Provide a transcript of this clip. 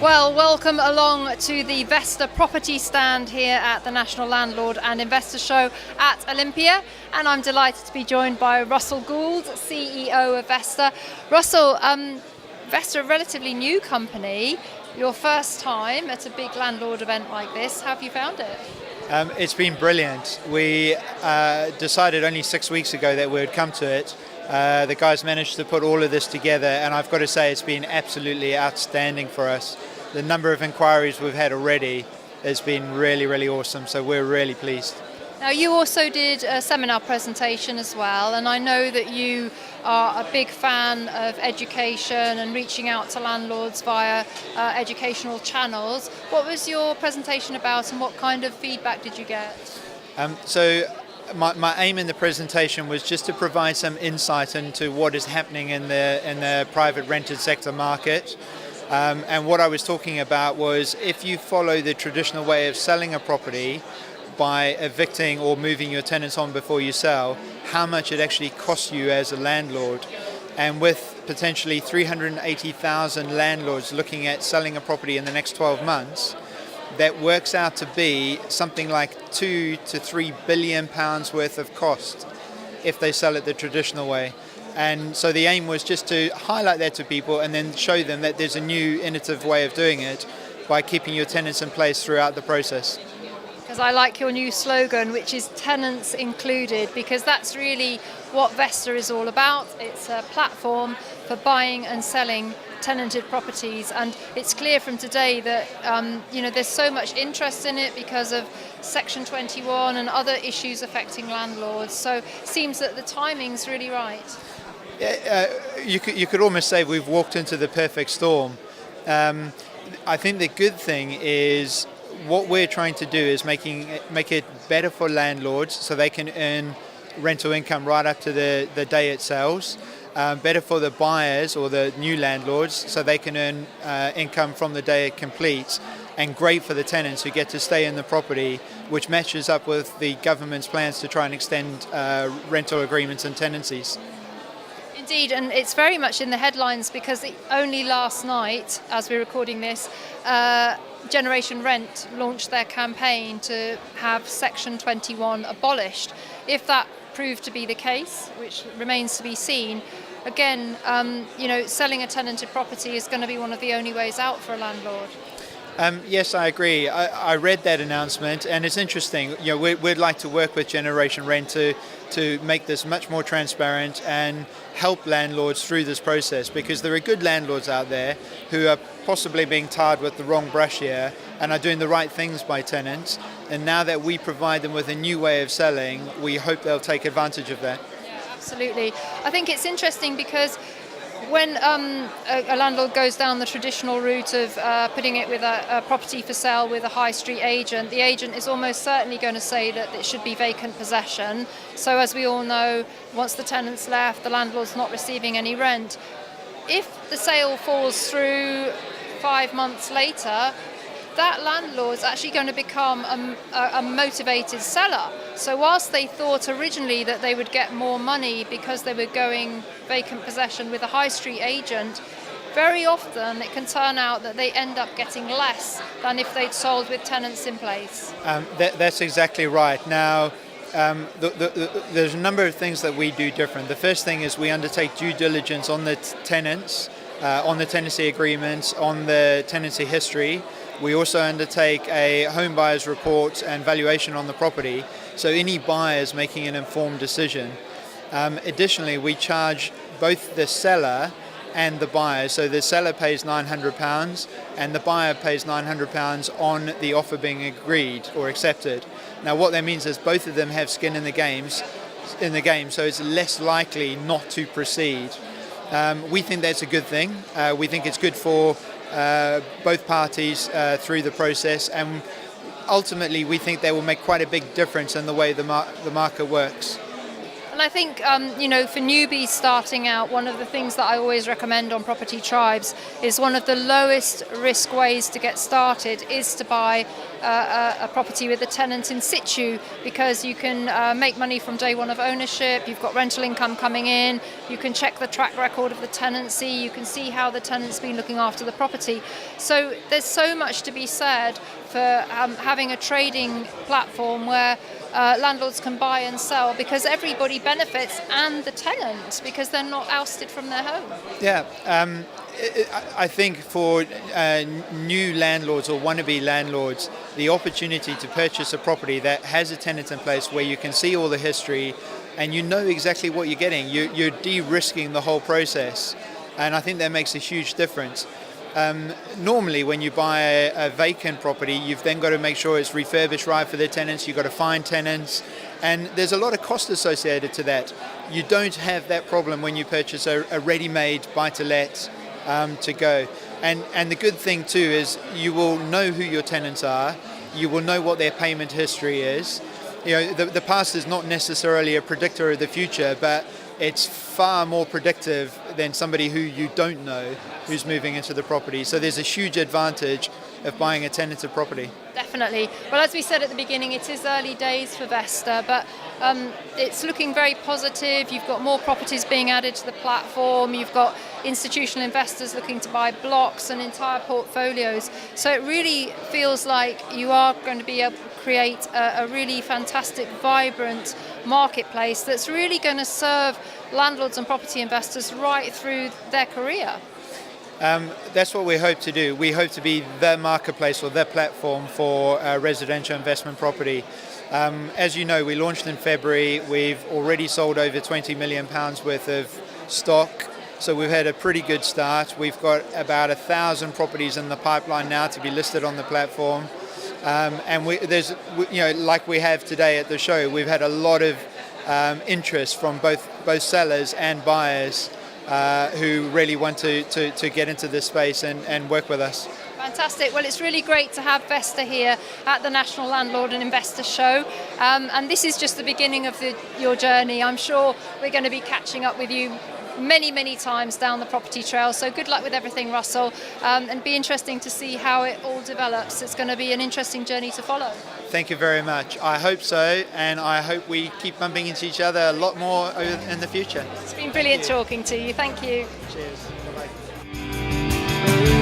Well, welcome along to the Vesta property stand here at the National Landlord and Investor Show at Olympia, and I'm delighted to be joined by Russell Gould, CEO of Vesta. Russell, Vesta, a relatively new company, your first time at a big landlord event like this. How have you found it? It's been brilliant. We decided only 6 weeks ago that we would come to it. The guys managed to put all of this together, and I've got to say it's been absolutely outstanding for us. The number of inquiries we've had already has been really, really awesome, so we're really pleased. Now, you also did a seminar presentation as well, and I know that you are a big fan of education and reaching out to landlords via educational channels. What was your presentation about, and what kind of feedback did you get? My aim in the presentation was just to provide some insight into what is happening in the private rented sector market. And what I was talking about was, if you follow the traditional way of selling a property by evicting or moving your tenants on before you sell, how much it actually costs you as a landlord. And with potentially 380,000 landlords looking at selling a property in the next 12 months, that works out to be something like 2 to 3 billion pounds worth of cost if they sell it the traditional way. And so the aim was just to highlight that to people and then show them that there's a new innovative way of doing it by keeping your tenants in place throughout the process. Because I like your new slogan, which is tenants included, because that's really what Vesta is all about. It's a platform for buying and selling tenanted properties, and it's clear from today that there's so much interest in it because of Section 21 and other issues affecting landlords. So it seems that the timing's really right. You could almost say we've walked into the perfect storm. I think the good thing is what we're trying to do is make it better for landlords so they can earn rental income right up to the day it sells. Better for the buyers or the new landlords so they can earn income from the day it completes, and great for the tenants who get to stay in the property, which matches up with the government's plans to try and extend rental agreements and tenancies. Indeed, and it's very much in the headlines because only last night, as we're recording this, Generation Rent launched their campaign to have Section 21 abolished. If that proved to be the case, which remains to be seen, again, selling a tenanted property is going to be one of the only ways out for a landlord. Yes, I agree. I read that announcement, and it's interesting. We'd like to work with Generation Rent to make this much more transparent and help landlords through this process, because there are good landlords out there who are possibly being tarred with the wrong brush here and are doing the right things by tenants. And now that we provide them with a new way of selling, we hope they'll take advantage of that. Yeah, absolutely. I think it's interesting because when a landlord goes down the traditional route of putting it with a property for sale with a high street agent, the agent is almost certainly going to say that it should be vacant possession. So as we all know, once the tenant's left, the landlord's not receiving any rent. If the sale falls through 5 months later, that landlord's actually going to become a motivated seller. So whilst they thought originally that they would get more money because they were going vacant possession with a high street agent, very often it can turn out that they end up getting less than if they'd sold with tenants in place. That's exactly right. Now, there's a number of things that we do different. The first thing is we undertake due diligence on the tenants, on the tenancy agreements, on the tenancy history. We also undertake a home buyer's report and valuation on the property, so any buyers making an informed decision. Additionally, we charge both the seller and the buyer. So the seller pays £900 and the buyer pays £900 on the offer being agreed or accepted. Now what that means is both of them have skin in the game, so it's less likely not to proceed. We think that's a good thing. We think it's good for both parties through the process, and ultimately we think they will make quite a big difference in the way the market works. And I think, for newbies starting out, one of the things that I always recommend on Property Tribes is one of the lowest risk ways to get started is to buy a property with a tenant in situ, because you can make money from day one of ownership. You've got rental income coming in. You can check the track record of the tenancy. You can see how the tenant's been looking after the property. So there's so much to be said for having a trading platform where landlords can buy and sell, because everybody benefits, and the tenant, because they're not ousted from their home. Yeah, I think for new landlords or wannabe landlords, the opportunity to purchase a property that has a tenant in place where you can see all the history and you know exactly what you're getting, you're de-risking the whole process, and I think that makes a huge difference. Normally when you buy a vacant property, you've then got to make sure it's refurbished right for the tenants, you've got to find tenants, and there's a lot of cost associated to that. You don't have that problem when you purchase a ready-made buy-to-let to go. And the good thing too is you will know who your tenants are, you will know what their payment history is. You know, the past is not necessarily a predictor of the future, but it's far more predictive than somebody who you don't know who's moving into the property. So there's a huge advantage of buying a tenanted property. Definitely. Well, as we said at the beginning, it is early days for Vesta, but it's looking very positive. You've got more properties being added to the platform. You've got institutional investors looking to buy blocks and entire portfolios. So it really feels like you are going to be able to create a really fantastic, vibrant marketplace that's really going to serve landlords and property investors right through their career. That's what we hope to do. We hope to be the marketplace or the platform for residential investment property. As you know, we launched in February. We've already sold over £20 million worth of stock. So we've had a pretty good start. We've got about 1,000 properties in the pipeline now to be listed on the platform. And there's, you know, like we have today at the show, we've had a lot of interest from both sellers and buyers who really want to get into this space and work with us. Fantastic. Well, it's really great to have Vesta here at the National Landlord and Investor Show. And this is just the beginning of your journey. I'm sure we're going to be catching up with you many times down the property trail. So good luck with everything, Russell. And be interesting to see how it all develops. It's going to be an interesting journey to follow. Thank you very much. I hope so, and I hope we keep bumping into each other a lot more in the future. It's been brilliant talking to you. Thank you. Cheers. Bye-bye.